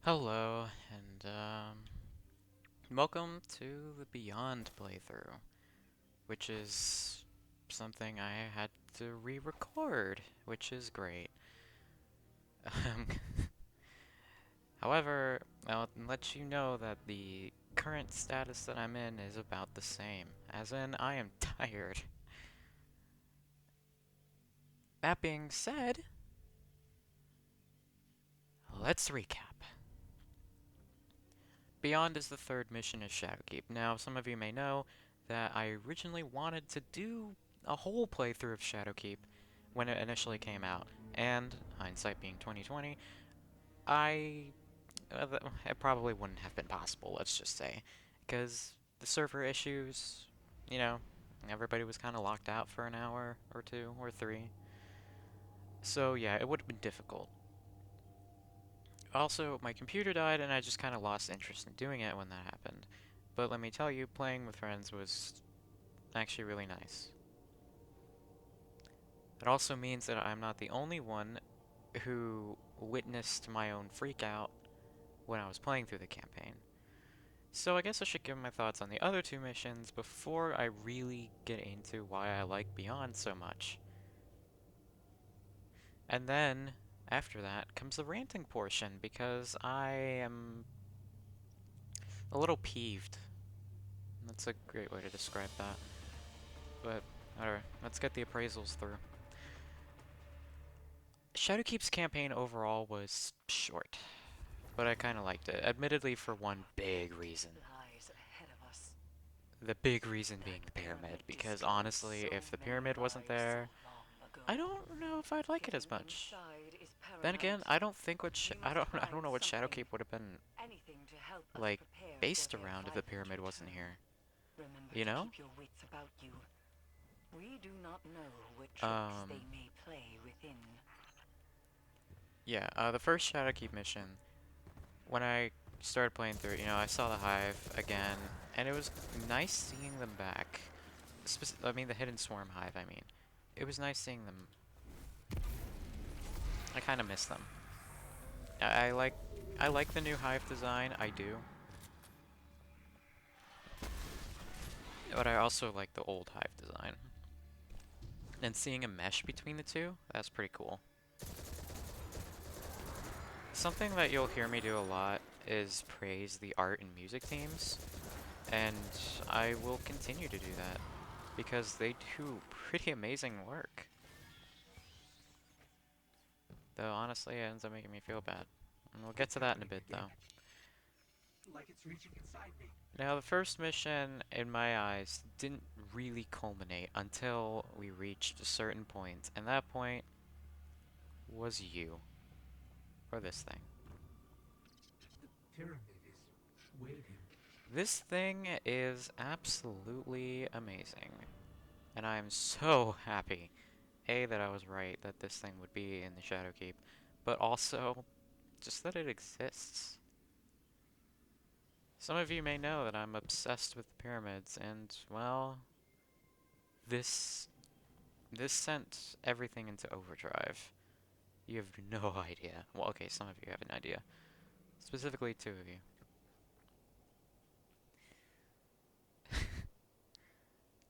Hello, and welcome to the Beyond playthrough, which is something I had to re-record, which is great. Um, However, I'll let you know that the current status that I'm in is about the same, as in I am tired. That being said, let's recap. Beyond is the third mission of Shadowkeep. Now, some of you may know that I originally wanted to do a whole playthrough of Shadowkeep when it initially came out, and hindsight being 2020, I it probably wouldn't have been possible, let's just say, because the server issues, you know, everybody was kind of locked out for an hour or two or three. So yeah, it would have been difficult. Also, my computer died and I just kind of lost interest in doing it when that happened. But let me tell you, playing with friends was actually really nice. It also means that I'm not the only one who witnessed my own freakout when I was playing through the campaign. So I guess I should give my thoughts on the other two missions before I really get into why I like Beyond so much. And then, after that, comes the ranting portion, because I am a little peeved. That's a great way to describe that. But, whatever, let's get the appraisals through. Shadowkeep's campaign overall was short, but I kind of liked it, admittedly for one big reason. The big reason being the pyramid, because honestly, if the pyramid wasn't there, I don't know if I'd like it as much. Then again, I don't think I don't know what Shadowkeep would have been like based around if the pyramid wasn't here. Remember You to know? keep your wits about you. We do not know what tricks they Um, may play within. yeah, the first Shadowkeep mission, when I started playing through it, I saw the Hive again, and it was nice seeing them back. I mean, the Hidden Swarm Hive, I mean. It was nice seeing them. I kind of miss them. I, I like I like the new Hive design, I do. But I also like the old Hive design. And seeing a mesh between the two, that's pretty cool. Something that you'll hear me do a lot is praise the art and music teams, and I will continue to do that because they do pretty amazing work. Though honestly, it ends up making me feel bad. And we'll get It's to that in a happening bit again. though. Like it's reaching inside me. Now, the first mission, in my eyes, didn't really culminate until we reached a certain point, and that point was you, or this thing. The pyramid is waiting. This thing is absolutely amazing, and I am so happy, A, that I was right that this thing would be in the Shadowkeep, but also just that it exists. Some of you may know that I'm obsessed with the pyramids, and, well, this this sent everything into overdrive. You have no idea. Well, okay, some of you have an idea. Specifically, two of you.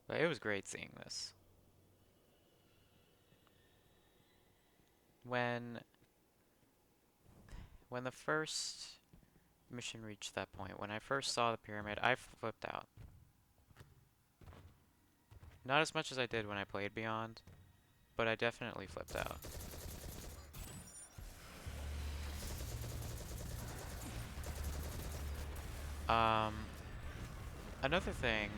But it was great seeing this. When when the first mission reached that point, when I first saw the pyramid, I flipped out. Not as much as I did when I played Beyond, but I definitely flipped out. Um, Another thing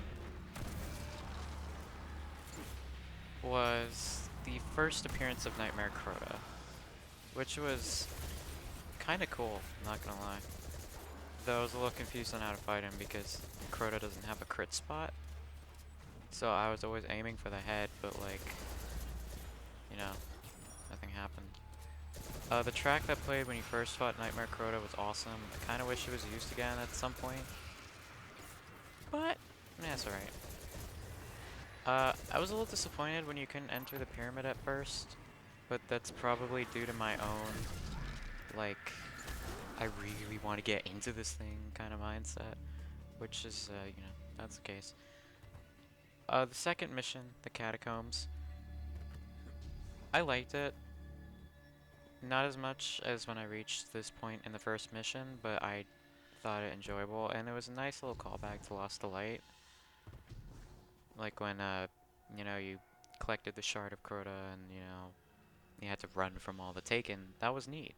was the first appearance of Nightmare Crota, which was kind of cool, not gonna lie. Though I was a little confused on how to fight him because Crota doesn't have a crit spot. So I was always aiming for the head, but like, you know, nothing happened. The track that played when you first fought Nightmare Crota was awesome. I kind of wish it was used again at some point, but yeah, it's alright. I was a little disappointed when you couldn't enter the pyramid at first, but that's probably due to my own, like, I really want to get into this thing kind of mindset, which is, you know, that's the case. The second mission, the Catacombs, I liked it. Not as much as when I reached this point in the first mission, but I thought it enjoyable, and it was a nice little callback to Lost to Light. Like when, you know, you collected the Shard of Crota and, you know, you had to run from all the Taken. That was neat.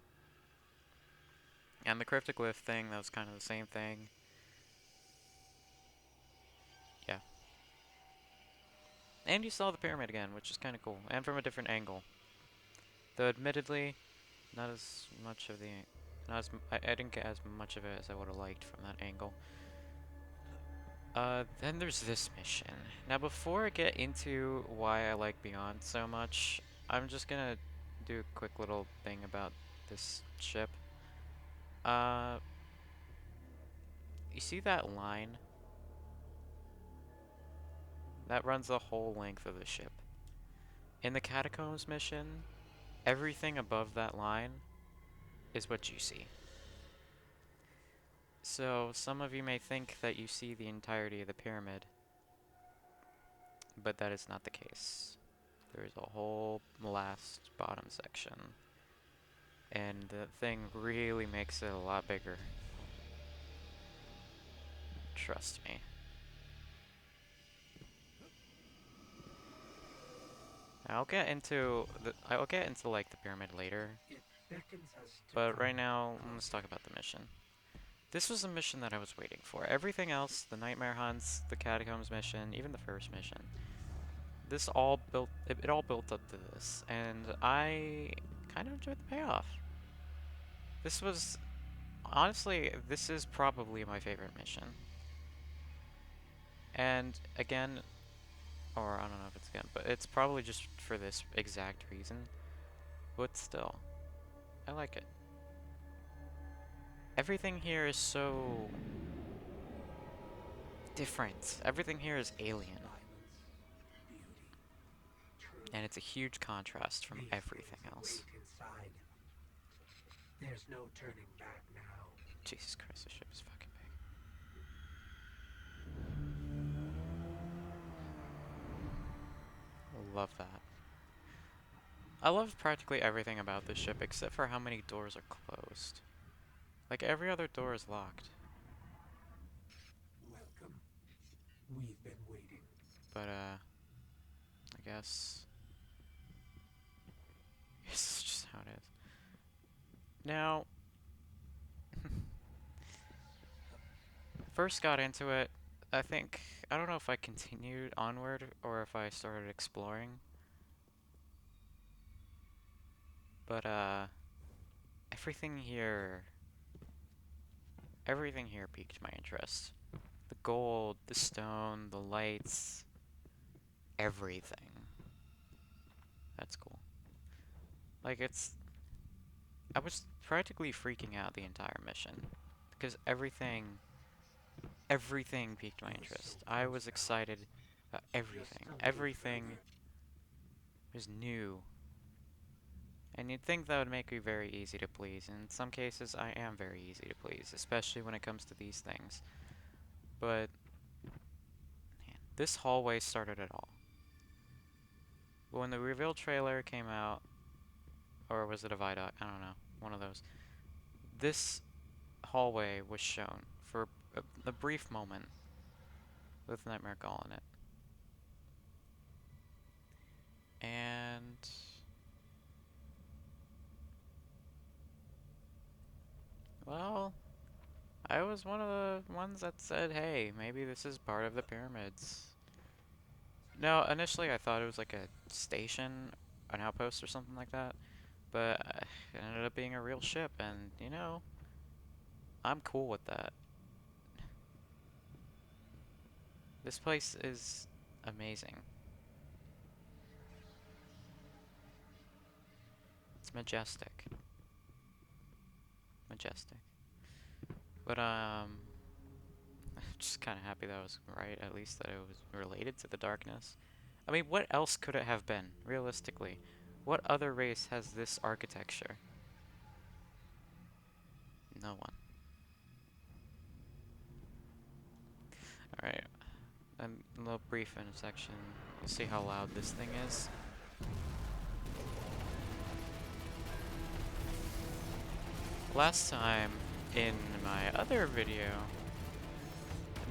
And the Cryptoglyph thing, that was kind of the same thing. Yeah. And you saw the pyramid again, which is kind of cool, and from a different angle. Though admittedly, not as much of the, not as I didn't get as much of it as I would have liked from that angle. Then there's this mission. Now, before I get into why I like Beyond so much, I'm just gonna do a quick little thing about this ship. Uh, you see that line? That runs the whole length of the ship. In the Catacombs mission, everything above that line is what you see. So, some of you may think that you see the entirety of the pyramid, but that is not the case. There is a whole last bottom section, and the thing really makes it a lot bigger. Trust me. I'll get into like the pyramid later, It beckons us to but right come now let's closer. talk about the mission. This was a mission that I was waiting for. Everything else, the nightmare hunts, the catacombs mission, even the first mission, this all built it all built up to this, and I kind of enjoyed the payoff. This was honestly, this is probably my favorite mission. And again, or I don't know if it's again, but it's probably just for this exact reason. But still, I like it. Everything here is so different. Everything here is alien. Violence, beauty, truth. And it's a huge contrast from These everything things else. await inside. There's no turning back now. Jesus Christ, this ship is fucking big. I love that. I love practically everything about this ship except for how many doors are closed. Like every other door is locked. Welcome. We've been waiting. But I guess this is just how it is. Now, first got into it, I don't know if I continued onward or if I started exploring. But everything here everything here piqued my interest. The gold, the stone, the lights, everything. That's cool. Like I was practically freaking out the entire mission because everything piqued my interest. I was excited about everything. Everything was new. And you'd think that would make me very easy to please. And in some cases, I am very easy to please, especially when it comes to these things. But man, this hallway started it all. But when the reveal trailer came out, or was it a Vidoc? I don't know. One of those. This hallway was shown for a brief moment with Nightmare Gall in it. And well, I was one of the ones that said, hey, maybe this is part of the pyramids. No, initially I thought it was like a station, an outpost or something like that, but it ended up being a real ship, and you know, I'm cool with that. This place is amazing. It's majestic. Majestic. But just kind of happy that I was right, at least that it was related to the darkness. I mean, what else could it have been, realistically? What other race has this architecture? No one. Alright. A little brief intersection. We'll see how loud this thing is. Last time, in my other video,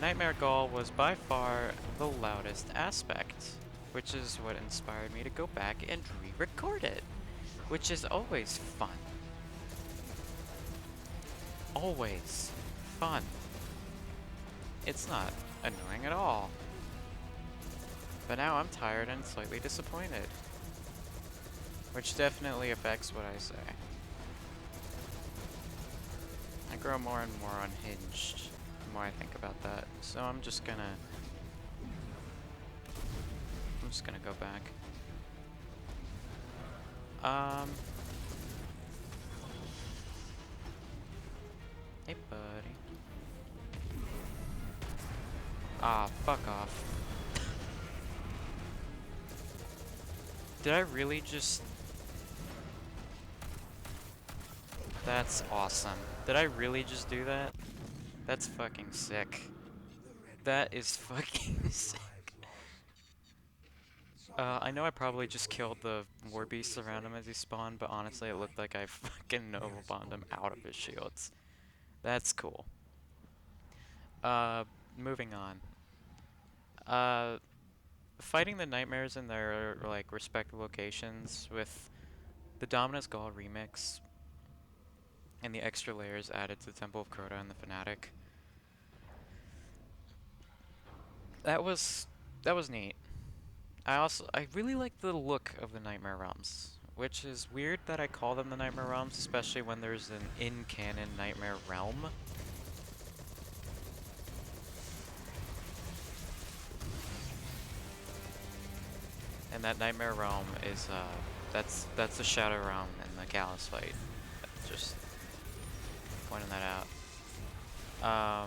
Nightmare Gall was by far the loudest aspect, which is what inspired me to go back and re-record it, which is always fun. Always fun. It's not annoying at all. But now I'm tired and slightly disappointed, which definitely affects what I say. I grow more and more unhinged the more I think about that, so I'm just gonna go back. Hey buddy. Ah, fuck off. Did I really just... That's awesome. Did I really just do that? That's fucking sick. That is fucking sick. I know I probably just killed the war beasts around him as he spawned, but honestly it looked like I fucking Nova Bombed him out of his shields. That's cool. Moving on. Fighting the nightmares in their, like, respective locations with the Dominus Gall remix and the extra layers added to the Temple of Crota and the Fanatic. That was neat. I really like the look of the Nightmare Realms, which is weird that I call them the Nightmare Realms, especially when there's an in-canon Nightmare Realm. And that Nightmare Realm is, that's the Shadow Realm in the Gallus fight. Just pointing that out. I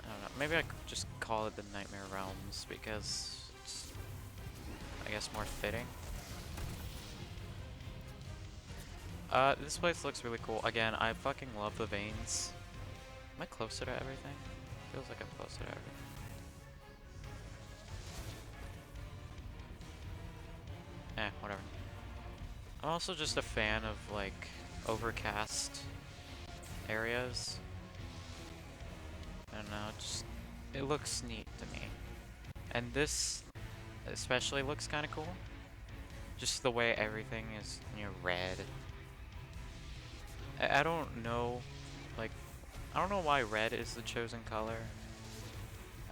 don't know, maybe I could just call it the Nightmare Realms because it's, I guess, more fitting. This place looks really cool. Again, I fucking love the veins. Am I closer to everything? Feels like I'm closer to everything. Whatever. I'm also just a fan of, like, overcast areas. I don't know, it looks neat to me. And this especially looks kind of cool. Just the way everything is, you know, red. I don't know, like, I don't know why red is the chosen color.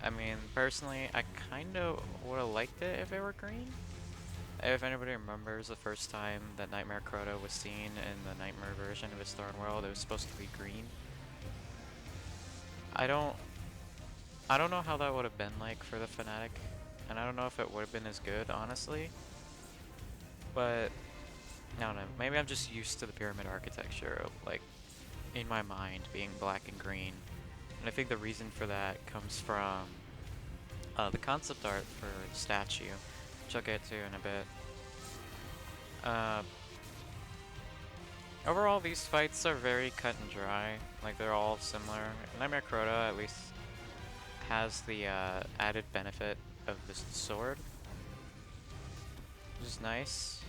I mean, personally, I kind of would have liked it if it were green. If anybody remembers the first time that Nightmare Crota was seen in the Nightmare version of his Thorn World, it was supposed to be green. I don't know how that would have been like for the Fanatic, and I don't know if it would have been as good, honestly. But I don't know, maybe I'm just used to the pyramid architecture of, like, in my mind being black and green. And I think the reason for that comes from the concept art for the statue, which I'll get to in a bit. Overall, these fights are very cut and dry. Like, they're all similar. Nightmare Crota, at least, has the added benefit of this sword, which is nice.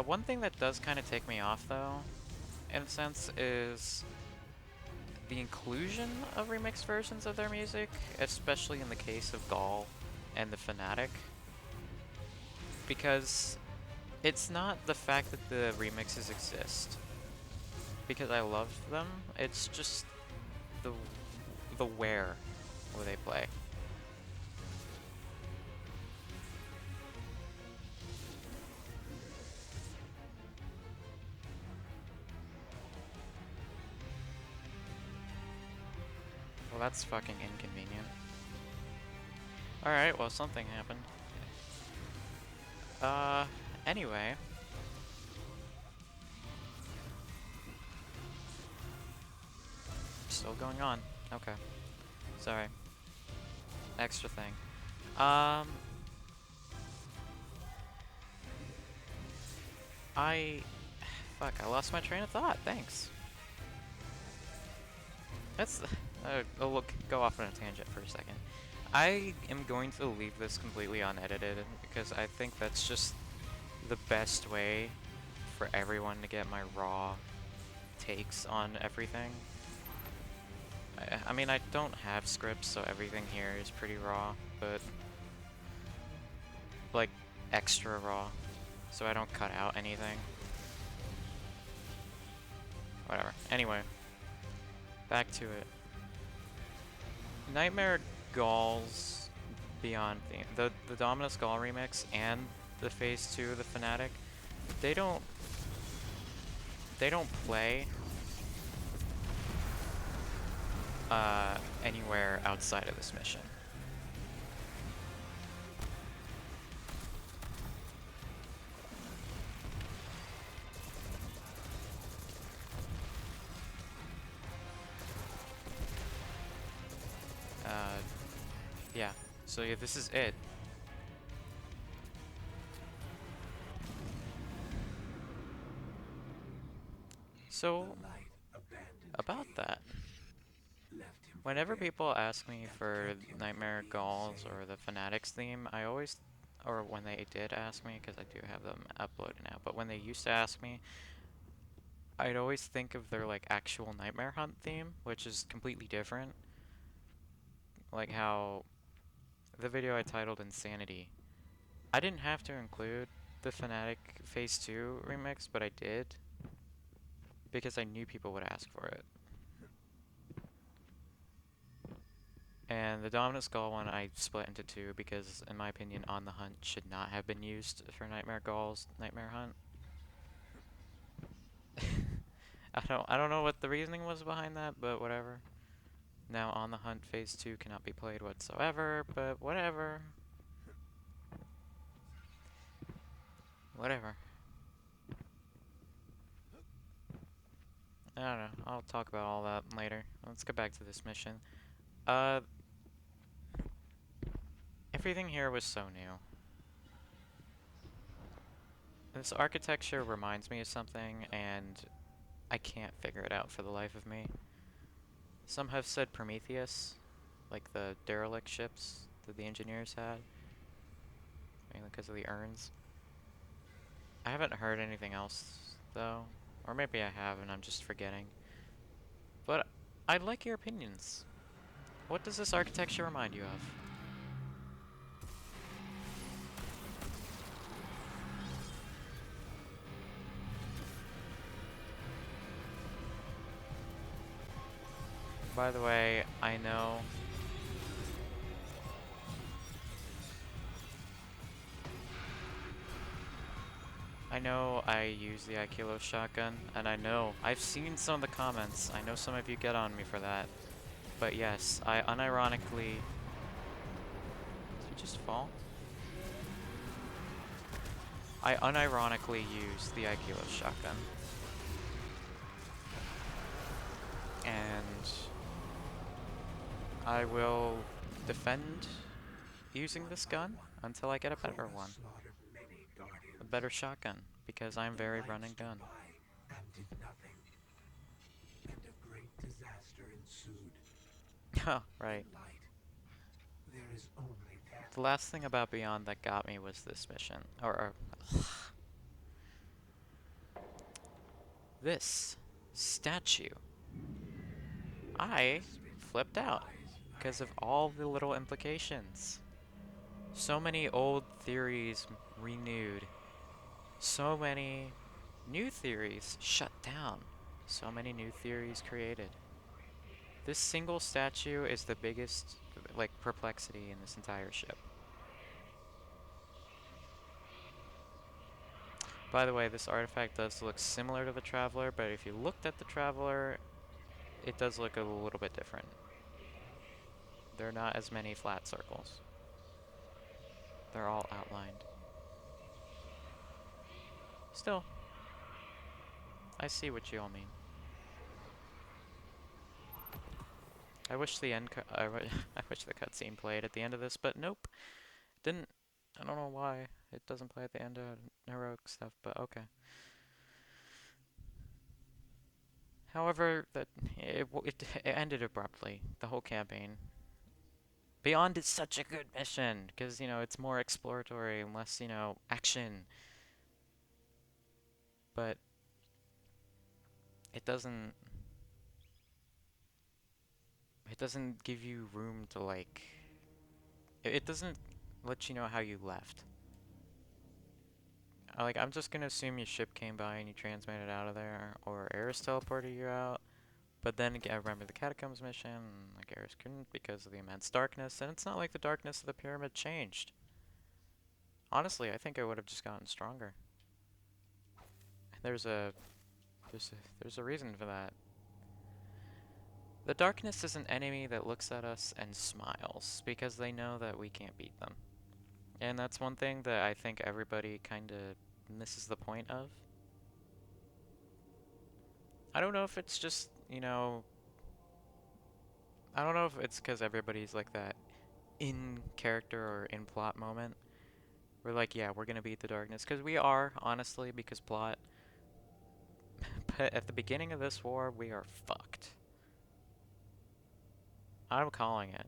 One thing that does kind of take me off, though, in a sense, is the inclusion of remixed versions of their music, especially in the case of Gall and the Fanatic. Because it's not the fact that the remixes exist, because I love them, it's just the where they play. Well, that's fucking inconvenient. Alright, well, something happened. Anyway. Still going on. Okay. Sorry. Extra thing. Um, I... Fuck, I lost my train of thought. Thanks. That's... I'll go off on a tangent for a second. I am going to leave this completely unedited because I think that's just the best way for everyone to get my raw takes on everything. I mean, I don't have scripts, so everything here is pretty raw, but like extra raw, so I don't cut out anything. Whatever. Anyway, back to it. Nightmare Gall's Beyond theme, the Dominus Gall remix and the Phase 2 of the Fnatic, they don't play anywhere outside of this mission. Yeah, so yeah, this is it. So, about that, whenever people ask me for Nightmare Galls or the Fanatics theme, I always, or when they did ask me, because I do have them uploaded now, but when they used to ask me, I'd always think of their like actual Nightmare Hunt theme, which is completely different. Like how the video I titled Insanity, I didn't have to include the Fnatic Phase 2 remix, but I did because I knew people would ask for it. And the Dominant Skull one I split into two because, in my opinion, On the Hunt should not have been used for Nightmare Gall's Nightmare Hunt. I don't know what the reasoning was behind that, but whatever. Now On the Hunt Phase 2 cannot be played whatsoever, but whatever. Whatever. I don't know. I'll talk about all that later. Let's get back to this mission. Everything here was so new. This architecture reminds me of something, and I can't figure it out for the life of me. Some have said Prometheus, like the derelict ships that the engineers had, mainly because of the urns. I haven't heard anything else, though. Or maybe I have and I'm just forgetting. But I'd like your opinions. What does this architecture remind you of? By the way, I know I use the Aikilo shotgun, and I know I've seen some of the comments. I know some of you get on me for that. But yes, I unironically... Did you just fall? I unironically use the Aikilo shotgun. And I will defend using this gun until I get a better one. A better shotgun, because I'm very run and gun. Oh, right. The last thing about Beyond that got me was this mission. Or this statue. I flipped out because of all the little implications. So many old theories renewed. So many new theories shut down. So many new theories created. This single statue is the biggest, like, perplexity in this entire ship. By the way, this artifact does look similar to the Traveler, but if you looked at the Traveler, it does look a little bit different. There are not as many flat circles. They're all outlined. Still, I see what you all mean. I wish the I wish the cutscene played at the end of this, but nope. Didn't, I don't know why it doesn't play at the end of heroic stuff, but okay. However, it ended abruptly, the whole campaign. Beyond is such a good mission, because, you know, it's more exploratory and less, you know, action. But it doesn't, it doesn't give you room to, like, it doesn't let you know how you left. Like, I'm just gonna assume your ship came by and you transmitted out of there, or Eris teleported you out. But then again, I remember the Catacombs mission, like Eris couldn't because of the immense darkness, and it's not like the darkness of the pyramid changed. Honestly, I think I would have just gotten stronger. There's a there's a reason for that. The darkness is an enemy that looks at us and smiles because they know that we can't beat them. And that's one thing that I think everybody kind of misses the point of. I don't know if it's just, you know, I don't know if it's because everybody's like that in character or in plot moment. We're like, yeah, we're gonna beat the darkness. Because we are, honestly, because plot. But at the beginning of this war, we are fucked. I'm calling it.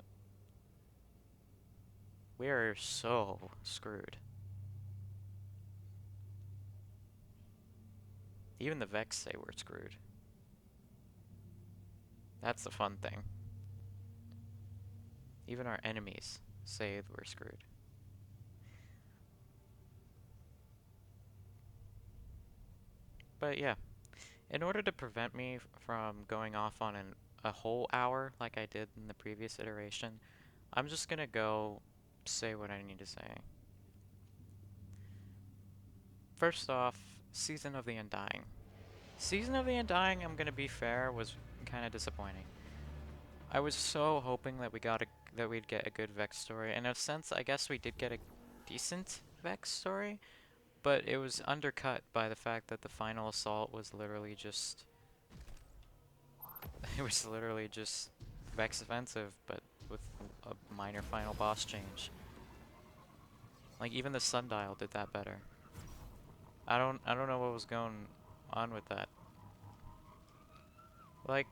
We are so screwed. Even the Vex say we're screwed. That's the fun thing. Even our enemies say we're screwed. But yeah, in order to prevent me from going off on a whole hour like I did in the previous iteration, I'm just gonna go say what I need to say. First off, Season of the Undying. Season of the Undying, I'm gonna be fair, was kind of disappointing. I was so hoping that we'd get a good Vex story. In a sense, I guess we did get a decent Vex story, but it was undercut by the fact that the final assault was literally just it was literally just Vex offensive, but with a minor final boss change. Like even the Sundial did that better. I don't know what was going on with that. Like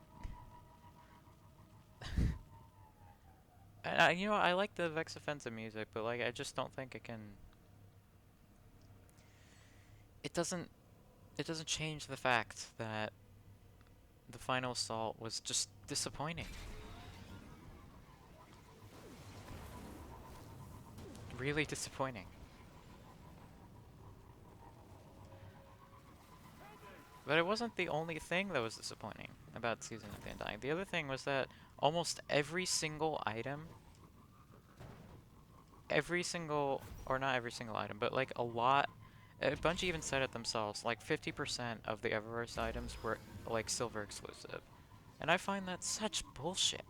you know, I like the Vex offensive music, but like I just don't think it can it doesn't it doesn't change the fact that the final assault was just disappointing. Really disappointing. But it wasn't the only thing that was disappointing about Season of the Undying. The other thing was that almost every single item, or not every single item, but like a lot, Bungie even said it themselves, like 50% of the Eververse items were like silver exclusive. And I find that such bullshit.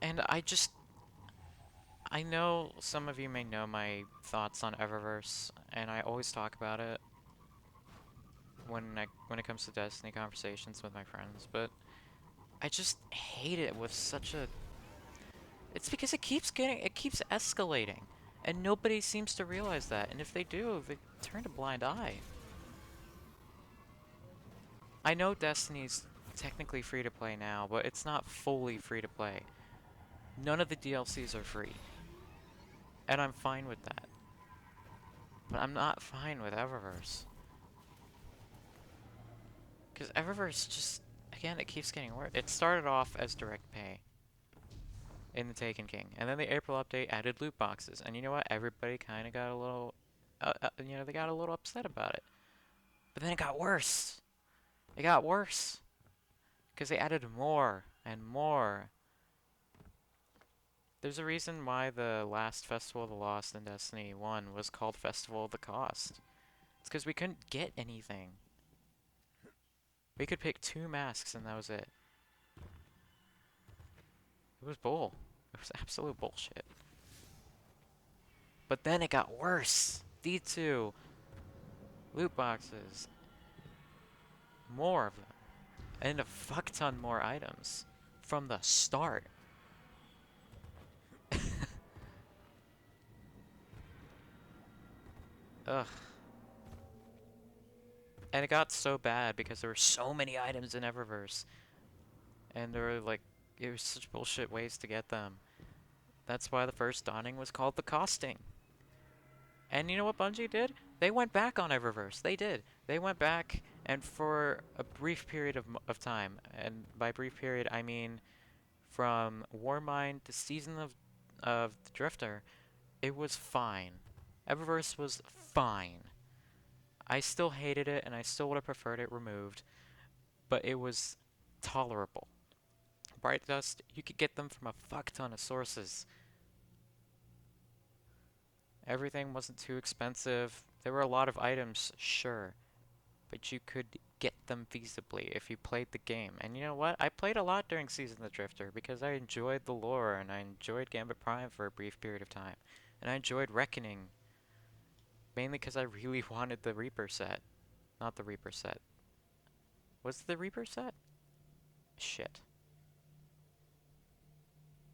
And I know some of you may know my thoughts on Eververse, and I always talk about it when it comes to Destiny conversations with my friends, but I just hate it with such a... It's because it keeps escalating, and nobody seems to realize that, and if they do, they turn a blind eye. I know Destiny's technically free to play now, but it's not fully free to play. None of the DLCs are free. And I'm fine with that. But I'm not fine with Eververse. Because Eververse just, again, it keeps getting worse. It started off as direct pay in the Taken King. And then the April update added loot boxes. And you know what? Everybody kind of got a little, you know, they got a little upset about it. But then it got worse. It got worse. Because they added more and more. There's a reason why the last Festival of the Lost in Destiny 1 was called Festival of the Cost. It's because we couldn't get anything. We could pick 2 masks and that was it. It was bull. It was absolute bullshit. But then it got worse. D2. Loot boxes. More of them. And a fuck ton more items. From the start. Ugh. And it got so bad because there were so many items in Eververse. And there were like, it was such bullshit ways to get them. That's why the first dawning was called the costing. And you know what Bungie did? They went back on Eververse. They did. They went back, and for a brief period of time, and by brief period I mean from Warmind to Season of the Drifter, it was fine. Eververse was fine. I still hated it, and I still would have preferred it removed, but it was tolerable. Bright Dust, you could get them from a fuck ton of sources. Everything wasn't too expensive. There were a lot of items, sure, but you could get them feasibly if you played the game. And you know what? I played a lot during Season of the Drifter because I enjoyed the lore and I enjoyed Gambit Prime for a brief period of time. And I enjoyed Reckoning, mainly because I really wanted the Reaper set. Not the Reaper set. Was it the Reaper set? Shit.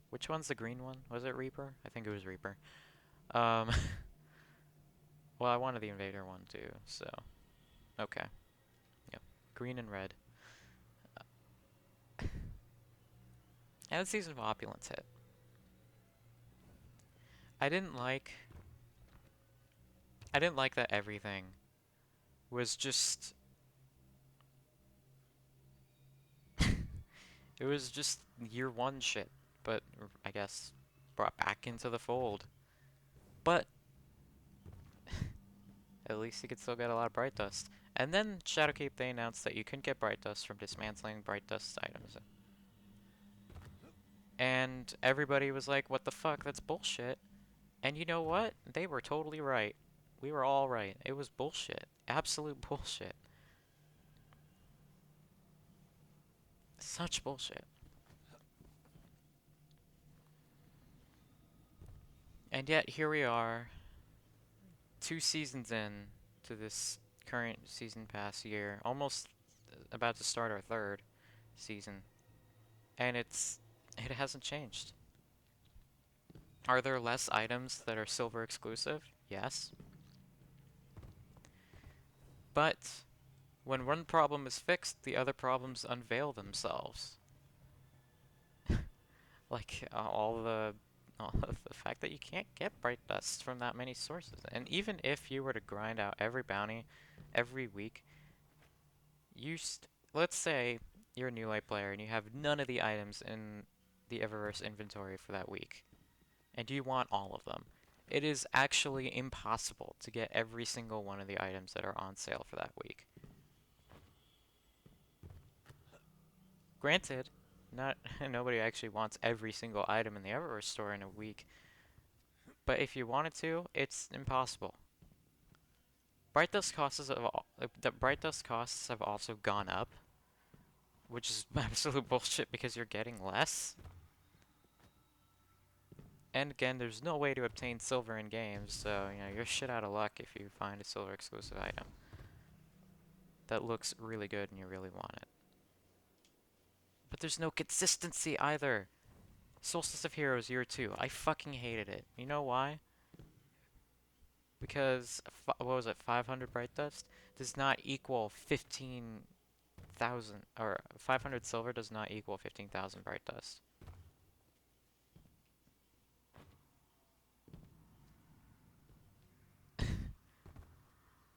Which one's the green one? Was it Reaper? I think it was Reaper. Um, well, I wanted the Invader one too, so. Okay. Yep. Green and red. And Season of Opulence hit. I didn't like that everything was just it was just year one shit, but I guess brought back into the fold. But at least you could still get a lot of Bright Dust. And then Shadowkeep, they announced that you couldn't get Bright Dust from dismantling Bright Dust items. And everybody was like, what the fuck, that's bullshit. And you know what? They were totally right. We were all right. It was bullshit. Absolute bullshit. Such bullshit. And yet, here we are, 2 seasons in to this current season pass year, almost about to start our 3rd season, and it hasn't changed. Are there less items that are silver exclusive? Yes. But when one problem is fixed, the other problems unveil themselves. Like all of the fact that you can't get Bright Dust from that many sources. And even if you were to grind out every bounty every week, let's say you're a new light player and you have none of the items in the Eververse inventory for that week, and you want all of them. It is actually impossible to get every single one of the items that are on sale for that week. Granted, not nobody actually wants every single item in the Eververse store in a week, but if you wanted to, it's impossible. The Bright Dust costs have also gone up, which is absolute bullshit because you're getting less. And again, there's no way to obtain silver in games, so you know you're shit out of luck if you find a silver exclusive item that looks really good and you really want it. But there's no consistency either. Solstice of Heroes Year 2, I fucking hated it. You know why? Because, what was it, 500 Bright Dust does not equal 15,000, or 500 silver does not equal 15,000 Bright Dust.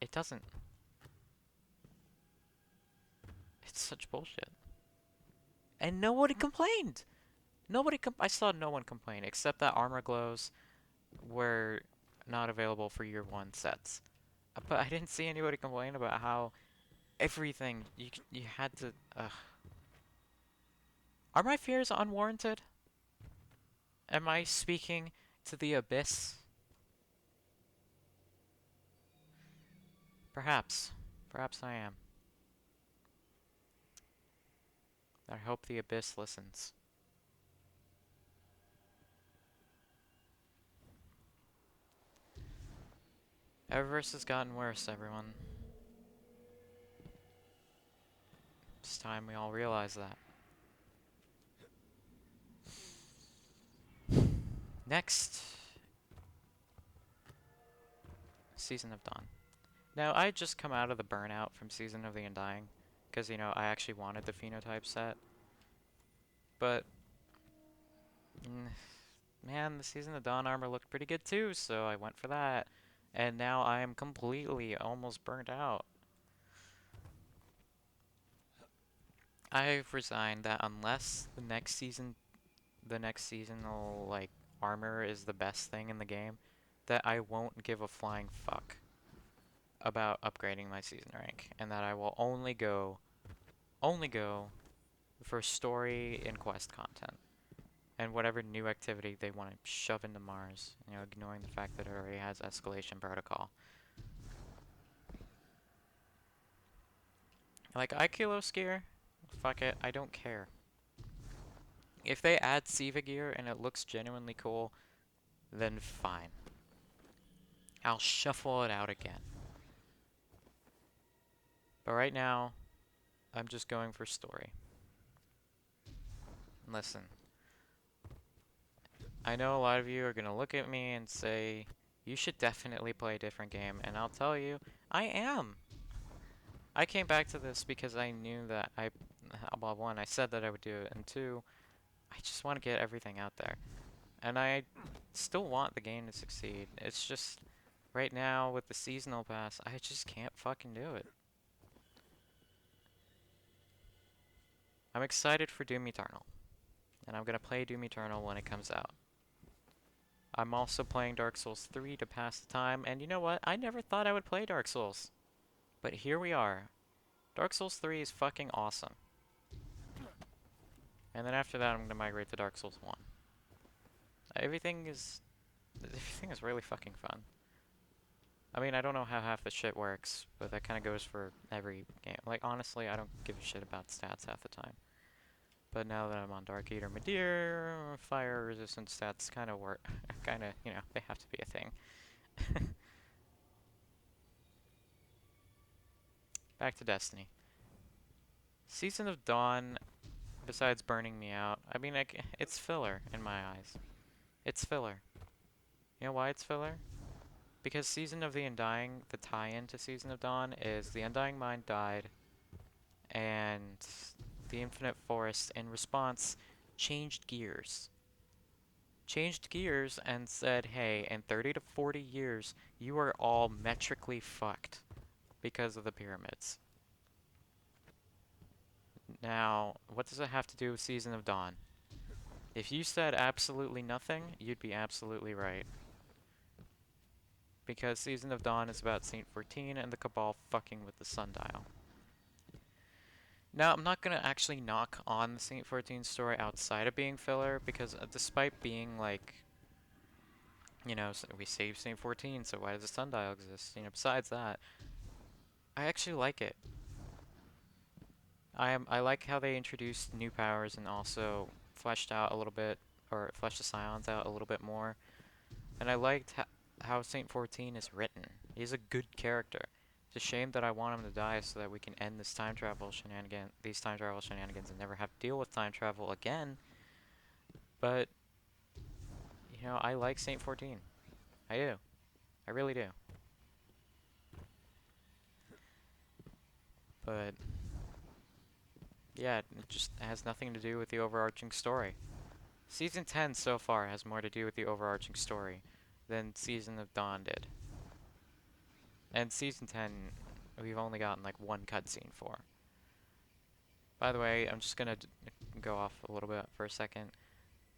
It doesn't. It's such bullshit. And nobody complained! I saw no one complain, except that armor glows were not available for year 1 sets. But I didn't see anybody complain about how everything, you had to, Are my fears unwarranted? Am I speaking to the abyss? Perhaps. Perhaps I am. I hope the abyss listens. Eververse has gotten worse, everyone. It's time we all realize that. Next, Season of Dawn. Now, I had just come out of the burnout from Season of the Undying, because, you know, I actually wanted the phenotype set. But, man, the Season of Dawn armor looked pretty good too, so I went for that. And now I am completely almost burnt out. I've resigned that unless the next seasonal, like, armor is the best thing in the game, that I won't give a flying fuck about upgrading my season rank, and that I will only go for story and quest content, and whatever new activity they want to shove into Mars, you know, ignoring the fact that it already has escalation protocol. Like, Aikilos gear, fuck it, I don't care. If they add Siva gear and it looks genuinely cool, then fine. I'll shuffle it out again. But right now, I'm just going for story. Listen, I know a lot of you are gonna look at me and say, you should definitely play a different game, and I'll tell you, I am. I came back to this because I knew that well, one, I said that I would do it, and two, I just want to get everything out there. And I still want the game to succeed. It's just, right now, with the seasonal pass, I just can't fucking do it. I'm excited for Doom Eternal, and I'm gonna play Doom Eternal when it comes out. I'm also playing Dark Souls 3 to pass the time, and you know what? I never thought I would play Dark Souls. But here we are. Dark Souls 3 is fucking awesome. And then after that, I'm gonna migrate to Dark Souls 1. Everything is really fucking fun. I mean, I don't know how half the shit works, but that kind of goes for every game. Like, honestly, I don't give a shit about stats half the time. But now that I'm on Dark Eater Madeir, fire resistant stats kind of work. Kind of, you know, they have to be a thing. Back to Destiny. Season of Dawn, besides burning me out, I mean, it's filler in my eyes. It's filler. You know why it's filler? Because Season of the Undying, the tie-in to Season of Dawn, is the Undying Mind died, and the Infinite Forest, in response, changed gears. Changed gears and said, hey, in 30 to 40 years, you are all metrically fucked because of the pyramids. Now, what does it have to do with Season of Dawn? If you said absolutely nothing, you'd be absolutely right. Because Season of Dawn is about Saint 14 and the Cabal fucking with the sundial. Now, I'm not gonna actually knock on the Saint 14 story outside of being filler, because despite being like, you know, so we saved Saint 14, so why does the sundial exist? You know, besides that, I actually like it. I like how they introduced new powers and also fleshed out a little bit, or fleshed the Scions out a little bit more. And I liked how Saint 14 is written. He's a good character. It's a shame that I want him to die so that we can end these time travel shenanigans and never have to deal with time travel again. But, you know, I like Saint 14. I do. I really do. But, yeah, it just has nothing to do with the overarching story. Season 10 so far has more to do with the overarching story than Season of Dawn did. And Season 10, we've only gotten like one cutscene for. By the way, I'm just gonna go off a little bit for a second.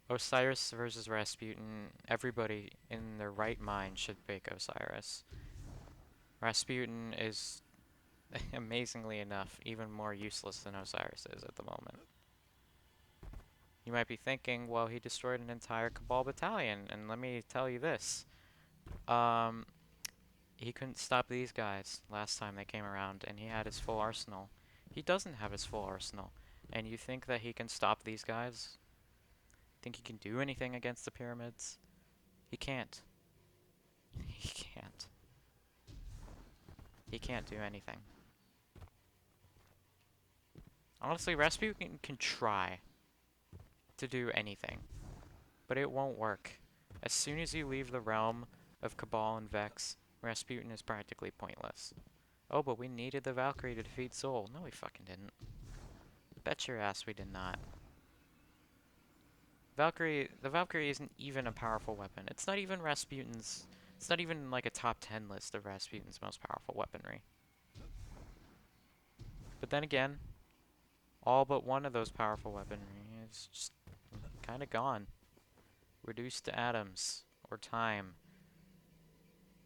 Osiris versus Rasputin, everybody in their right mind should pick Osiris. Rasputin is, amazingly enough, even more useless than Osiris is at the moment. You might be thinking, well, he destroyed an entire Cabal battalion, and let me tell you this. He couldn't stop these guys last time they came around, and he had his full arsenal. He doesn't have his full arsenal. And you think that he can stop these guys? Think he can do anything against the pyramids? He can't. He can't. He can't do anything. Honestly, Rasputin can try to do anything, but it won't work. As soon as you leave the realm of Cabal and Vex, Rasputin is practically pointless. Oh, but we needed the Valkyrie to defeat Sol. No, we fucking didn't. Bet your ass we did not. The Valkyrie isn't even a powerful weapon. It's not even Rasputin's. It's not even like a top 10 list of Rasputin's most powerful weaponry. But then again, all but one of those powerful weaponry is just kind of gone. Reduced to atoms. Or time.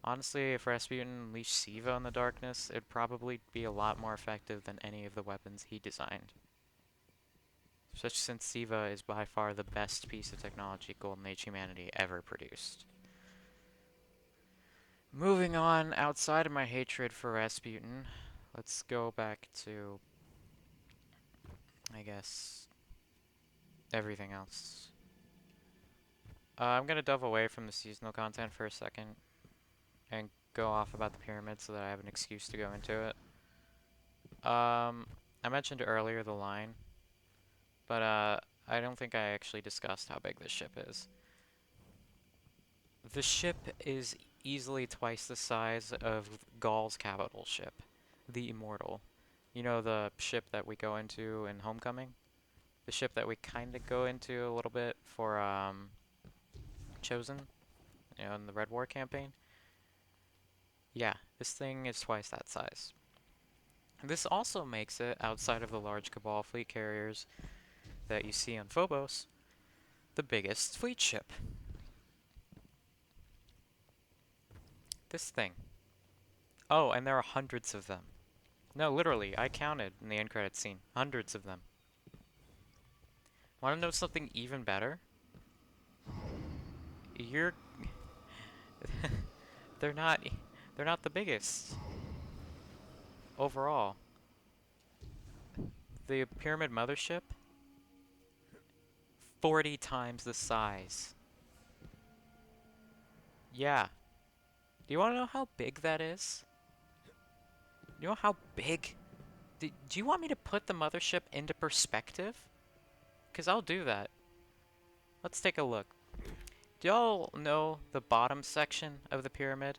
Honestly, if Rasputin unleashed Siva in the darkness, it'd probably be a lot more effective than any of the weapons he designed. Especially since Siva is by far the best piece of technology Golden Age humanity ever produced. Moving on, outside of my hatred for Rasputin, let's go back to, I guess, everything else. I'm gonna delve away from the seasonal content for a second and go off about the pyramid so that I have an excuse to go into it. I mentioned earlier the line, but I don't think I actually discussed how big this ship is. The ship is easily twice the size of Gaul's capital ship, the Immortal. You know, the ship that we go into in Homecoming? The ship that we kind of go into a little bit for Chosen, you know, in the Red War campaign. Yeah, this thing is twice that size. This also makes it, outside of the large Cabal fleet carriers that you see on Phobos, the biggest fleet ship. This thing. Oh, and there are hundreds of them. No, literally, I counted in the end credits scene. Hundreds of them. Want to know something even better? You're... they're not... They're not the biggest. Overall. The Pyramid Mothership? 40 times the size. Yeah. Do you want to know how big that is? Do you know how big? Do you want me to put the mothership into perspective? Because I'll do that. Let's take a look. Do y'all know the bottom section of the pyramid?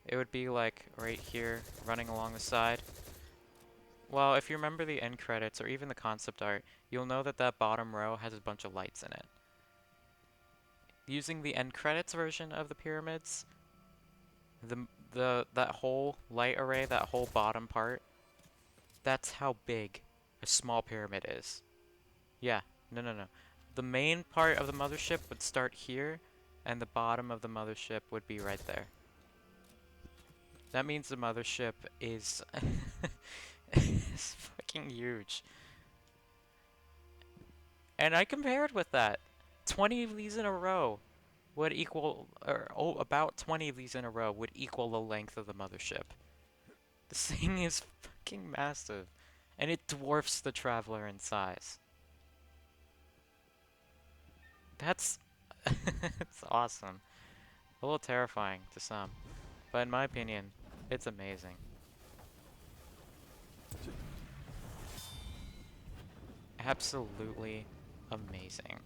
It would be like right here, running along the side. Well, if you remember the end credits or even the concept art, you'll know that that bottom row has a bunch of lights in it. Using the end credits version of the pyramids, that whole light array, that whole bottom part, that's how big a small pyramid is. Yeah, no. The main part of the mothership would start here, and the bottom of the mothership would be right there. That means the mothership is is fucking huge. And I compared with that. 20 of these in a row would equal, or about 20 of these in a row would equal the length of the mothership. This thing is fucking massive, and it dwarfs the Traveler in size. That's it's awesome. A little terrifying to some, but in my opinion, it's amazing. Absolutely amazing.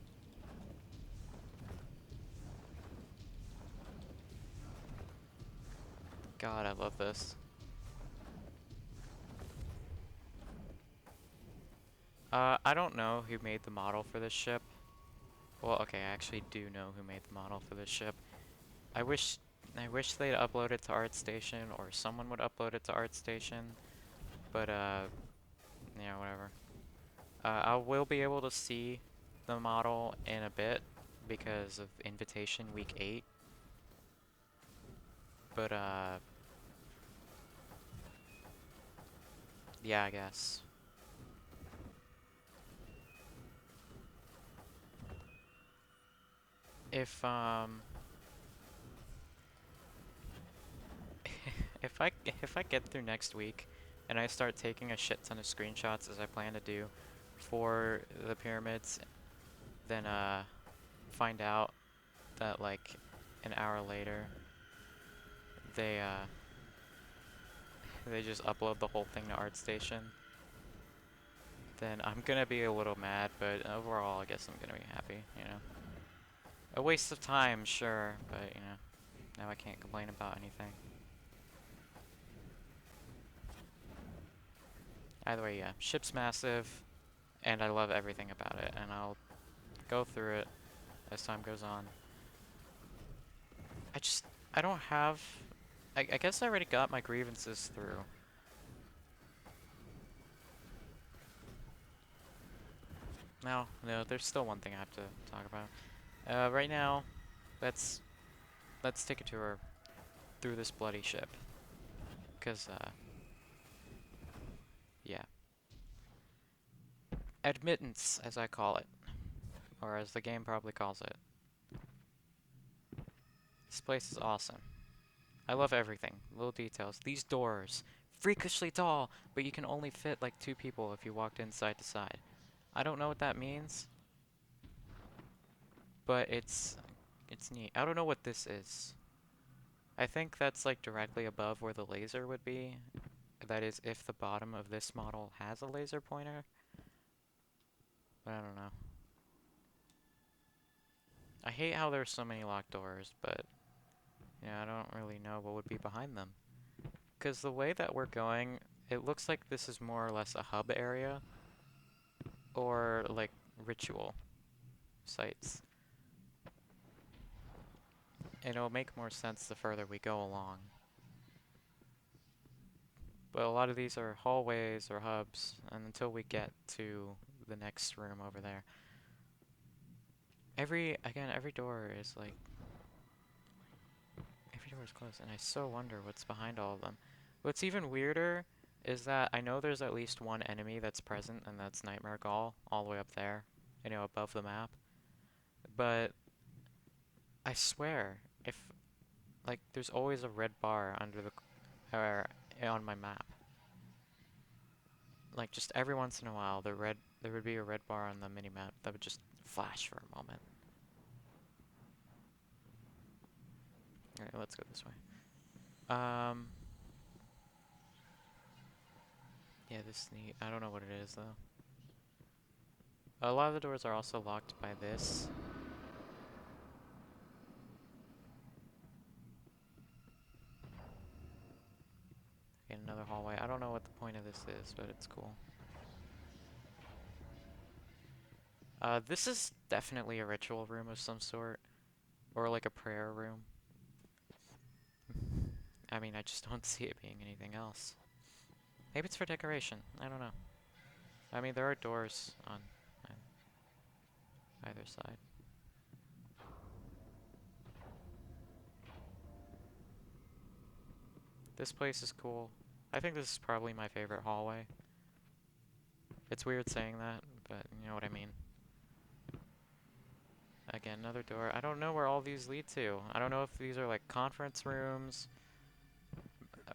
God, I love this. I don't know who made the model for this ship. Well, okay, I actually do know who made the model for this ship. I wish they'd upload it to ArtStation, or someone would upload it to ArtStation. But yeah, whatever. I will be able to see the model in a bit because of Invitation Week 8. But yeah, I guess. If if I get through next week and I start taking a shit ton of screenshots as I plan to do for the pyramids, then find out that like an hour later they just upload the whole thing to ArtStation, then I'm gonna be a little mad, but overall I guess I'm gonna be happy, you know. A waste of time, sure, but you know, Now I can't complain about anything. Either way, yeah, ship's massive, and I love everything about it, and I'll go through it as time goes on. I don't have, I guess I already got my grievances through. No, there's still one thing I have to talk about. Right now, let's take a tour through this bloody ship. 'Cause, yeah. Admittance, as I call it. Or as the game probably calls it. This place is awesome. I love everything. Little details. These doors. Freakishly tall, but you can only fit like 2 people if you walked in side to side. I don't know what that means, but it's neat. I don't know what this is. I think that's like directly above where the laser would be. That is if the bottom of this model has a laser pointer. But I don't know. I hate how there's so many locked doors, but yeah, I don't really know what would be behind them. Because the way that we're going, it looks like this is more or less a hub area. Or like ritual sites. And it'll make more sense the further we go along. But a lot of these are hallways or hubs, and until we get to the next room over there. Every door is like... Every door is closed, and I so wonder what's behind all of them. What's even weirder is that I know there's at least one enemy that's present, and that's Nightmare Gall, all the way up there, you know, above the map. But I swear, if, like, there's always a red bar under the... or on my map. Like, just every once in a while, there would be a red bar on the minimap that would just flash for a moment. Alright, let's go this way. Yeah, this is neat. I don't know what it is, though. A lot of the doors are also locked by this. Okay, another hallway. I don't know what the point of this is, but it's cool. This is definitely a ritual room of some sort. Or like a prayer room. I mean, I just don't see it being anything else. Maybe it's for decoration. I don't know. I mean, there are doors on either side. This place is cool. I think this is probably my favorite hallway. It's weird saying that, but you know what I mean. Again, another door. I don't know where all these lead to. I don't know if these are like conference rooms,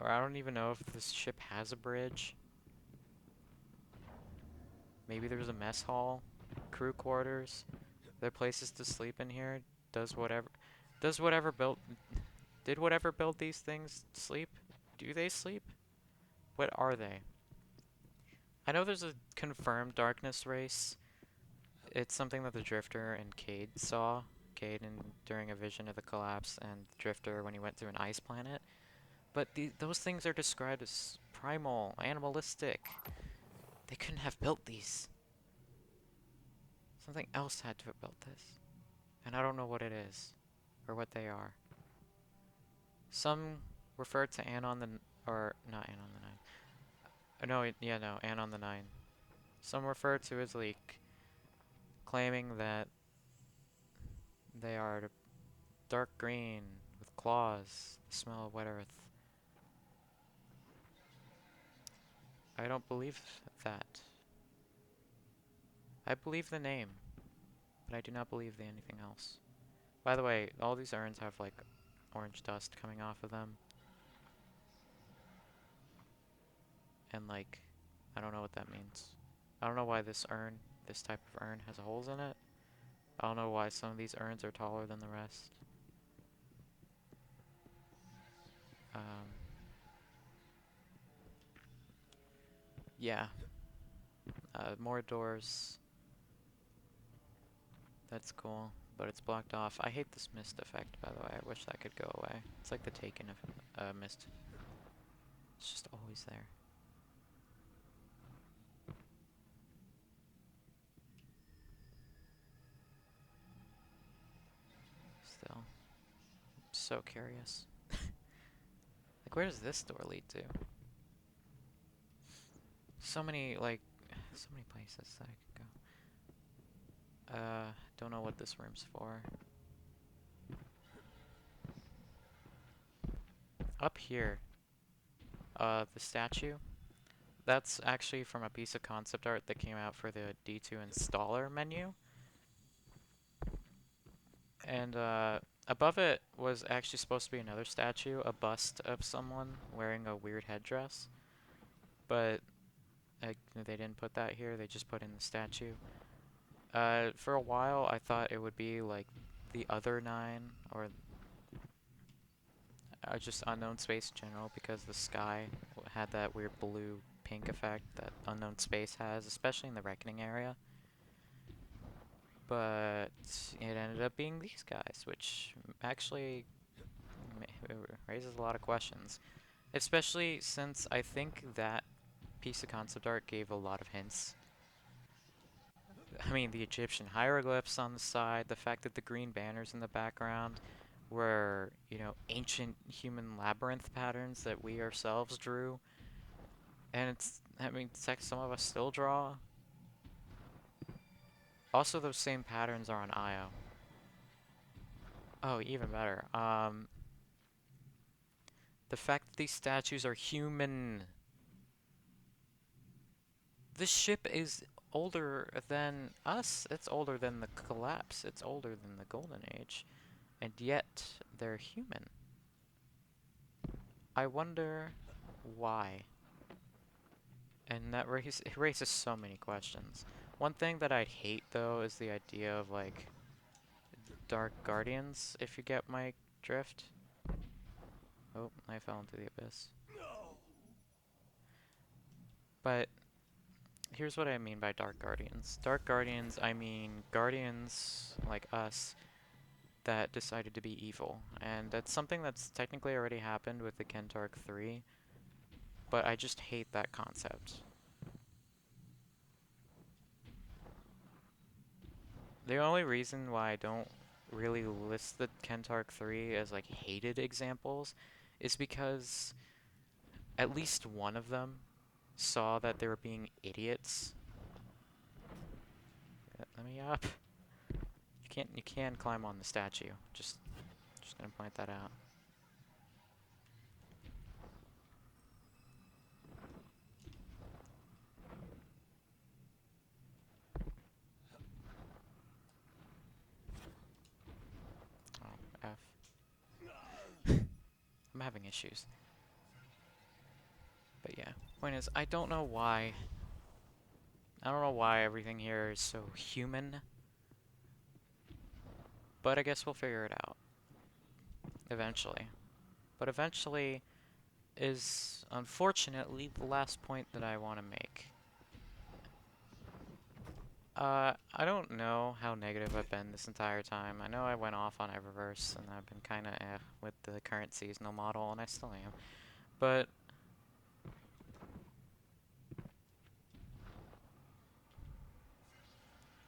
or I don't even know if this ship has a bridge. Maybe there's a mess hall, crew quarters. There are places to sleep in here. Did whatever build these things sleep? Do they sleep? What are they? I know there's a confirmed darkness race. It's something that the Drifter and Cade saw. Cade during a vision of the collapse, and the Drifter when he went to an ice planet. But those things are described as primal, animalistic. They couldn't have built these. Something else had to have built this. And I don't know what it is, or what they are. Some refer to Anon the... or not Anon the Nine. No, Anon the Nine. Some refer to as Leak, claiming that they are dark green with claws, the smell of wet earth. I don't believe that. I believe the name, but I do not believe anything else. By the way, all these urns have like orange dust coming off of them. And like, I don't know what that means. I don't know why this type of urn has holes in it. I don't know why some of these urns are taller than the rest. Yeah. More doors. That's cool. but it's blocked off. I hate this mist effect, by the way. I wish that could go away. It's like the Taken of mist. It's just always there. Still, so curious. Like, where does this door lead to? So many, like, so many places that I could go. Don't know what this room's for. Up here, the statue. That's actually from a piece of concept art that came out for the D2 installer menu. And above it was actually supposed to be another statue, a bust of someone wearing a weird headdress. But they didn't put that here, they just put in the statue. For a while I thought it would be like the other 9, or just unknown space in general, because the sky had that weird blue-pink effect that unknown space has, especially in the Reckoning area. But it ended up being these guys, which actually raises a lot of questions. Especially since I think that piece of concept art gave a lot of hints. I mean, the Egyptian hieroglyphs on the side, the fact that the green banners in the background were, you know, ancient human labyrinth patterns that we ourselves drew. And it's, I mean, it's like some of us still draw. Also, those same patterns are on IO. Oh, even better. The fact that these statues are human. This ship is older than us. It's older than the collapse. It's older than the Golden Age. And yet, they're human. I wonder why. And that raises so many questions. One thing that I'd hate, though, is the idea of, like, Dark Guardians, if you get my drift. Oh, I fell into the abyss. But here's what I mean by Dark Guardians. Dark Guardians, I mean guardians like us that decided to be evil. And that's something that's technically already happened with the Kentark 3, but I just hate that concept. The only reason why I don't really list the Kentark 3 as like hated examples is because at least one of them saw that they were being idiots. Let me up. You can climb on the statue. Just gonna point that out. Oh, F. I'm having issues. But yeah, point is, I don't know why. I don't know why everything here is so human. But I guess we'll figure it out. Eventually. But eventually is, unfortunately, the last point that I want to make. I don't know how negative I've been this entire time. I know I went off on Eververse, and I've been kinda with the current seasonal model, and I still am. But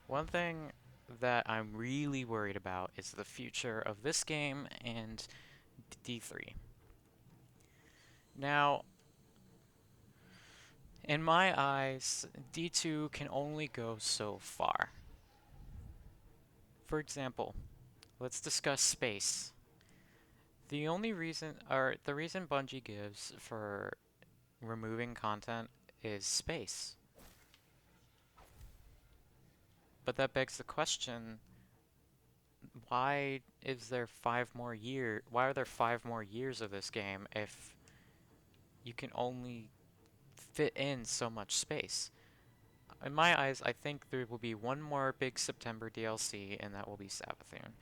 one thing that I'm really worried about is the future of this game and D3. Now, in my eyes, D2 can only go so far. For example, let's discuss space. The reason Bungie gives for removing content is space. But that begs the question, why are there 5 more years of this game if you can only fit in so much space? In my eyes, I think there will be one more big September DLC, and that will be Savathûn.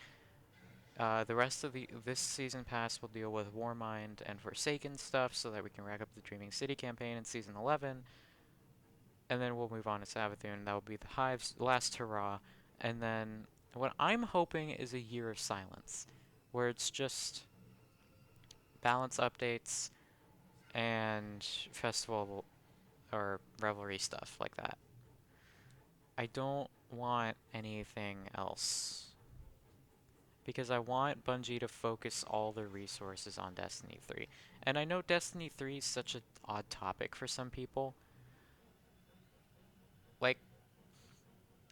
The rest of this season pass will deal with Warmind and Forsaken stuff so that we can rack up the Dreaming City campaign in Season 11. And then we'll move on to Savathûn. That will be the Hive's last hurrah. And then What I'm hoping is a year of silence, where it's just balance updates and festival or revelry stuff like that. I don't want anything else. Because I want Bungie to focus all their resources on Destiny 3. And I know Destiny 3 is such an odd topic for some people. Like,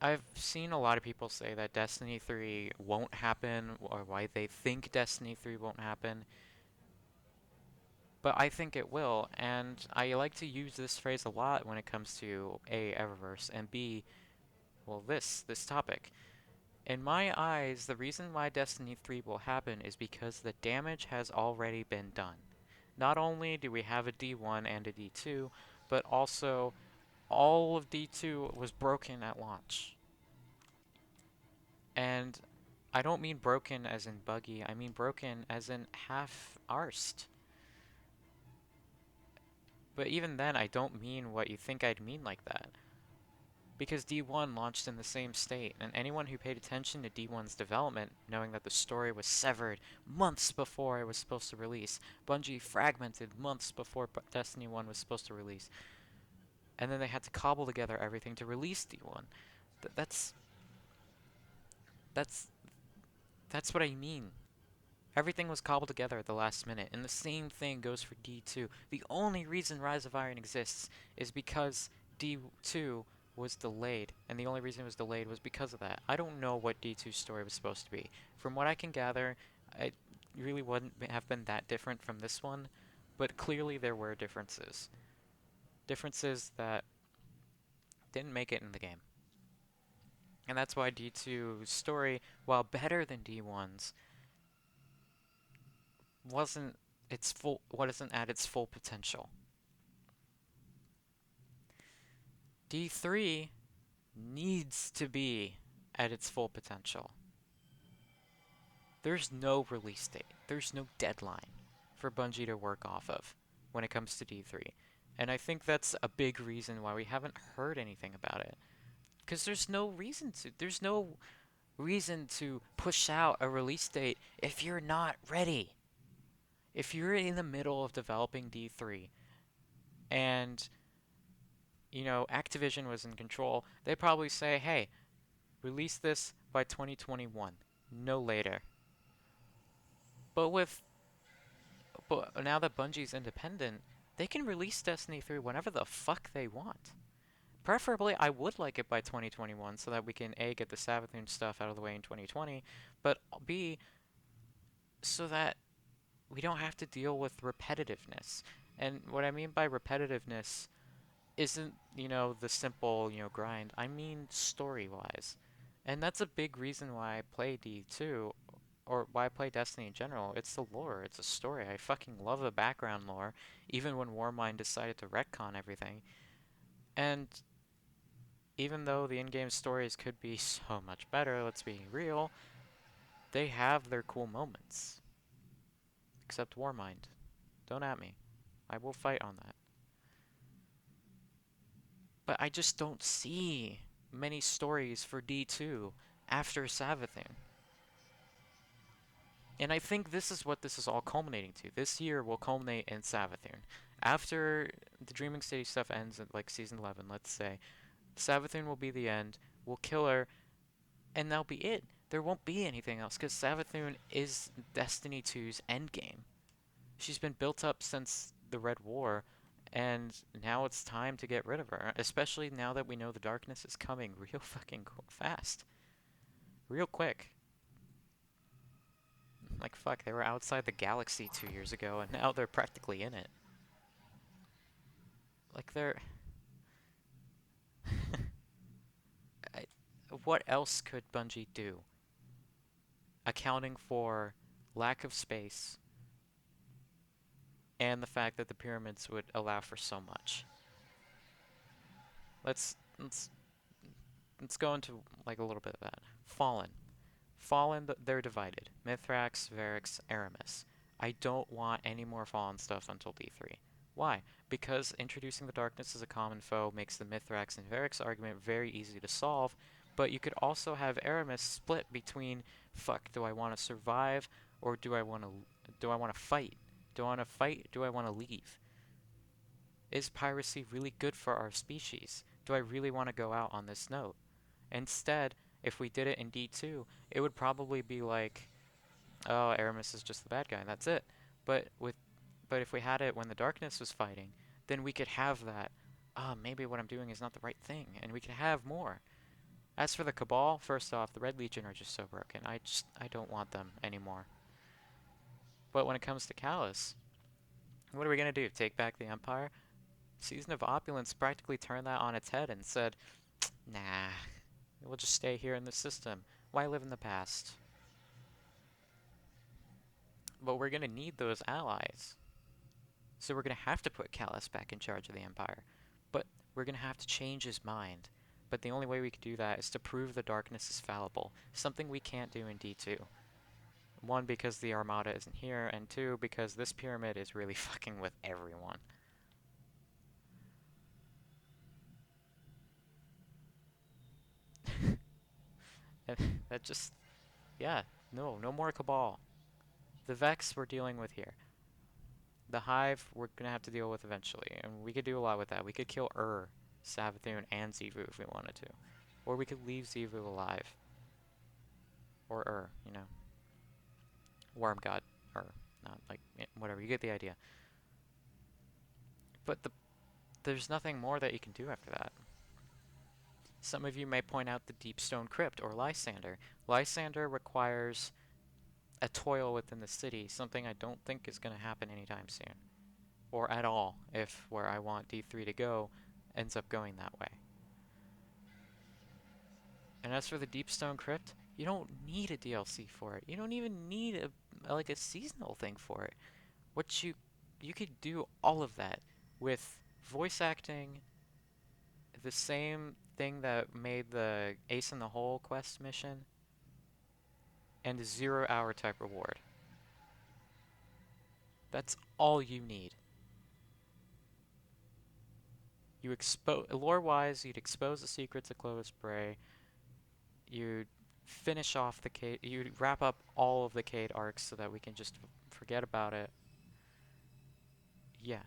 I've seen a lot of people say that Destiny 3 won't happen, or why they think Destiny 3 won't happen. But I think it will, and I like to use this phrase a lot when it comes to A, Eververse, and B, well, this topic. In my eyes, the reason why Destiny 3 will happen is because the damage has already been done. Not only do we have a D1 and a D2, but also all of D2 was broken at launch. And I don't mean broken as in buggy, I mean broken as in half-arsed. But even then, I don't mean what you think I'd mean like that. Because D1 launched in the same state, and anyone who paid attention to D1's development, knowing that the story was severed months before it was supposed to release, Bungie fragmented months before Destiny 1 was supposed to release, and then they had to cobble together everything to release D1. That's that's that's what I mean. Everything was cobbled together at the last minute, and the same thing goes for D2. The only reason Rise of Iron exists is because D2 was delayed, and the only reason it was delayed was because of that. I don't know what D2's story was supposed to be. From what I can gather, it really wouldn't have been that different from this one, but clearly there were differences. Differences that didn't make it in the game. And that's why D2's story, while better than D1's, wasn't at its full potential. D3 needs to be at its full potential. There's no release date. There's no deadline for Bungie to work off of when it comes to D3. And I think that's a big reason why we haven't heard anything about it. Because there's no reason to. There's no reason to push out a release date if you're not ready. If you're in the middle of developing D3 and Activision was in control, they probably say, hey, release this by 2021, no later. But now that Bungie's independent, they can release Destiny 3 whenever the fuck they want. Preferably, I would like it by 2021 so that we can A, get the Savathun stuff out of the way in 2020, but B, so that we don't have to deal with repetitiveness. And what I mean by repetitiveness isn't, the simple, grind. I mean story-wise. And that's a big reason why I play D2, or why I play Destiny in general. It's the lore, it's a story. I fucking love the background lore, even when Warmind decided to retcon everything. And even though the in-game stories could be so much better, let's be real, they have their cool moments. Except Warmind. Don't at me. I will fight on that. But I just don't see many stories for D2 after Savathun. And I think this is what this is all culminating to. This year will culminate in Savathun. After the Dreaming City stuff ends at like Season 11, let's say, Savathun will be the end, we'll kill her, and that'll be it. There won't be anything else, because Savathun is Destiny 2's endgame. She's been built up since the Red War, and now it's time to get rid of her, especially now that we know the darkness is coming real fucking fast. Real quick. Like, fuck, they were outside the galaxy 2 years ago, and now they're practically in it. Like, they're... What else could Bungie do? Accounting for lack of space, and the fact that the pyramids would allow for so much. Let's go into, like, a little bit of that. Fallen. Fallen, they're divided. Mithrax, Varix, Aramis. I don't want any more Fallen stuff until D3. Why? Because introducing the darkness as a common foe makes the Mithrax and Varix argument very easy to solve, But you could also have Aramis split between, fuck, do I want to survive or do I want to fight? Do I want to fight? Do I want to leave? Is piracy really good for our species? Do I really want to go out on this note? Instead, if we did it in D2, it would probably be like, oh, Aramis is just the bad guy, and that's it. But with but if we had it when the darkness was fighting, then we could have that, maybe what I'm doing is not the right thing, and we could have more. As for the Cabal, first off, the Red Legion are just so broken. I don't want them anymore. But when it comes to Callus, what are we gonna do? Take back the Empire? Season of Opulence practically turned that on its head and said, nah, we'll just stay here in the system. Why live in the past? But we're gonna need those allies. So we're gonna have to put Callus back in charge of the Empire. But we're gonna have to change his mind. But the only way we can do that is to prove the darkness is fallible, something we can't do in D2. One, because the Armada isn't here, and two, because this pyramid is really fucking with everyone. And that just, yeah, no more Cabal. The Vex we're dealing with here. The Hive we're gonna have to deal with eventually, and we could do a lot with that. We could kill Savathun, and Xivu if we wanted to. Or we could leave Xivu alive. Or you know. Worm God. Not, like, whatever, you get the idea. But there's nothing more that you can do after that. Some of you may point out the Deepstone Crypt, or Lysander. Lysander requires a toil within the city, something I don't think is going to happen anytime soon. Or at all, if where I want D3 to go ends up going that way. And as for the Deepstone Crypt, you don't need a DLC for it. You don't even need like a seasonal thing for it. What you could do all of that with voice acting, the same thing that made the Ace in the Hole quest mission, and a 0-hour type reward. That's all you need. You expose, lore-wise, you'd expose the secrets of Clovis Bray. You'd finish off the Cade. You'd wrap up all of the Cade arcs so that we can just forget about it. Yeah.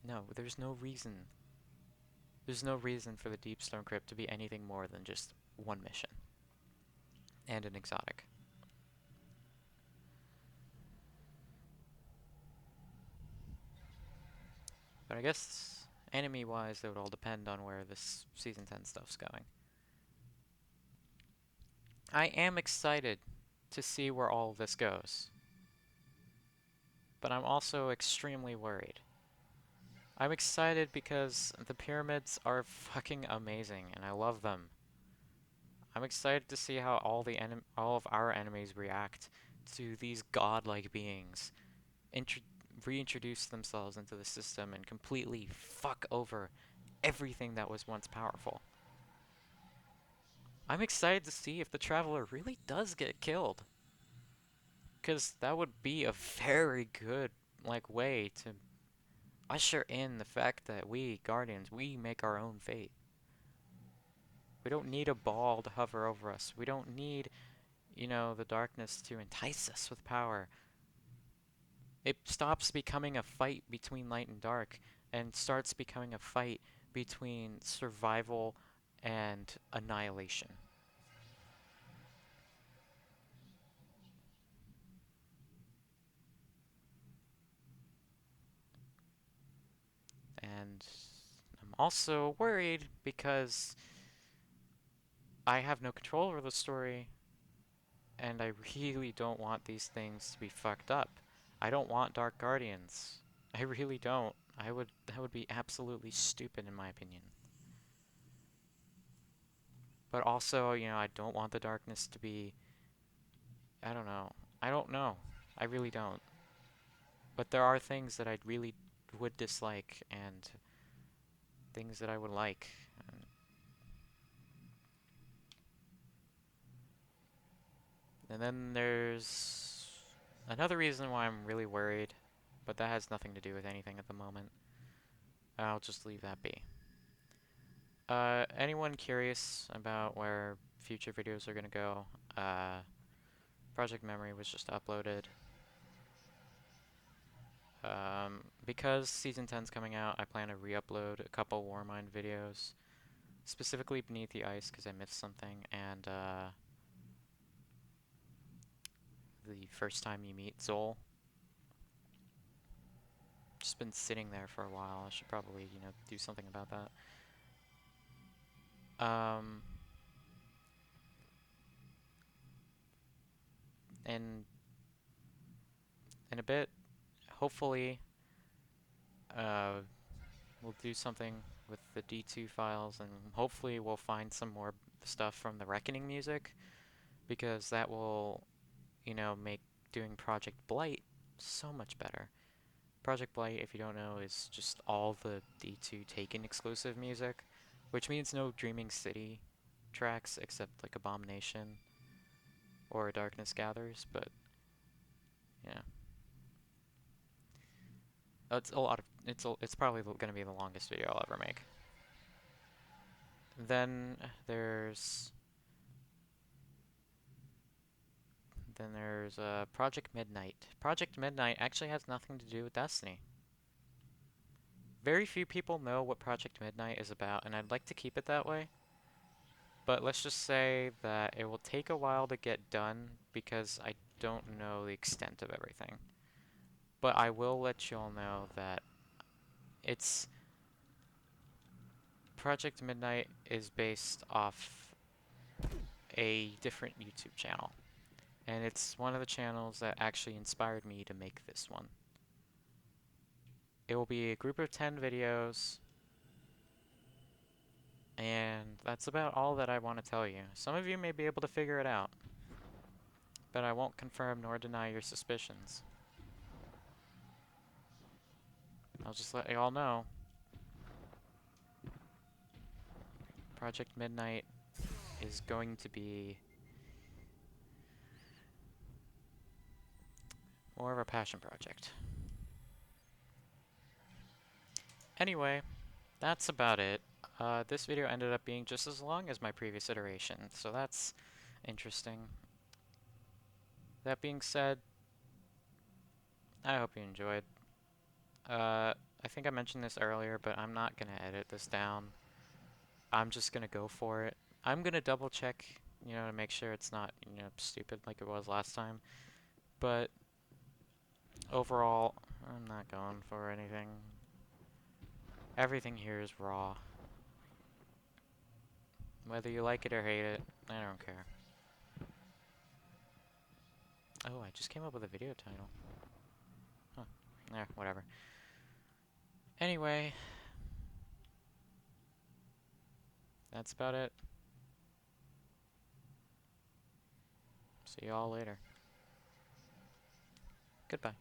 No, there's no reason. There's no reason for the Deepstone Crypt to be anything more than just one mission. And an exotic. But I guess enemy-wise, it would all depend on where this Season 10 stuff's going. I am excited to see where all of this goes. But I'm also extremely worried. I'm excited because the pyramids are fucking amazing, and I love them. I'm excited to see how all of our enemies react to these godlike beings reintroduce themselves into the system and completely fuck over everything that was once powerful. I'm excited to see if the Traveler really does get killed. Because that would be a very good, like, way to usher in the fact that we, Guardians, we make our own fate. We don't need a ball to hover over us. We don't need, you know, the darkness to entice us with power. It stops becoming a fight between light and dark and starts becoming a fight between survival and annihilation. And I'm also worried because I have no control over the story, and I really don't want these things to be fucked up. I don't want Dark Guardians. I really don't. That would be absolutely stupid in my opinion. But also, you know, I don't want the darkness to be, I don't know. I don't know. I really don't. But there are things that I really would dislike and things that I would like. And then there's another reason why I'm really worried, but that has nothing to do with anything at the moment. I'll just leave that be. Anyone curious about where future videos are gonna go. Project Memory was just uploaded. Because Season 10's coming out, I plan to re-upload a couple Warmind videos. Specifically Beneath the Ice, because I missed something, and the first time you meet Zol. Just been sitting there for a while. I should probably, do something about that. And in a bit, hopefully, we'll do something with the D2 files, and hopefully we'll find some more stuff from the Reckoning music, because that will, make doing Project Blight so much better. Project Blight, if you don't know, is just all the D2 Taken exclusive music, which means no Dreaming City tracks except like Abomination or Darkness Gathers, but yeah. It's a lot of it's probably going to be the longest video I'll ever make. Then there's Project Midnight. Project Midnight actually has nothing to do with Destiny. Very few people know what Project Midnight is about, and I'd like to keep it that way. But let's just say that it will take a while to get done because I don't know the extent of everything. But I will let you all know that Project Midnight is based off a different YouTube channel. And it's one of the channels that actually inspired me to make this one. It will be a group of 10 videos, and that's about all that I want to tell you. Some of you may be able to figure it out, but I won't confirm nor deny your suspicions. I'll just let you all know. Project Midnight is going to be more of a passion project. Anyway, that's about it. This video ended up being just as long as my previous iteration, so that's interesting. That being said, I hope you enjoyed. I think I mentioned this earlier, but I'm not going to edit this down. I'm just going to go for it. I'm going to double check, to make sure it's not, stupid like it was last time. But overall, I'm not going for anything. Everything here is raw. Whether you like it or hate it, I don't care. Oh, I just came up with a video title. Huh. Whatever. Anyway, that's about it. See y'all later. Goodbye.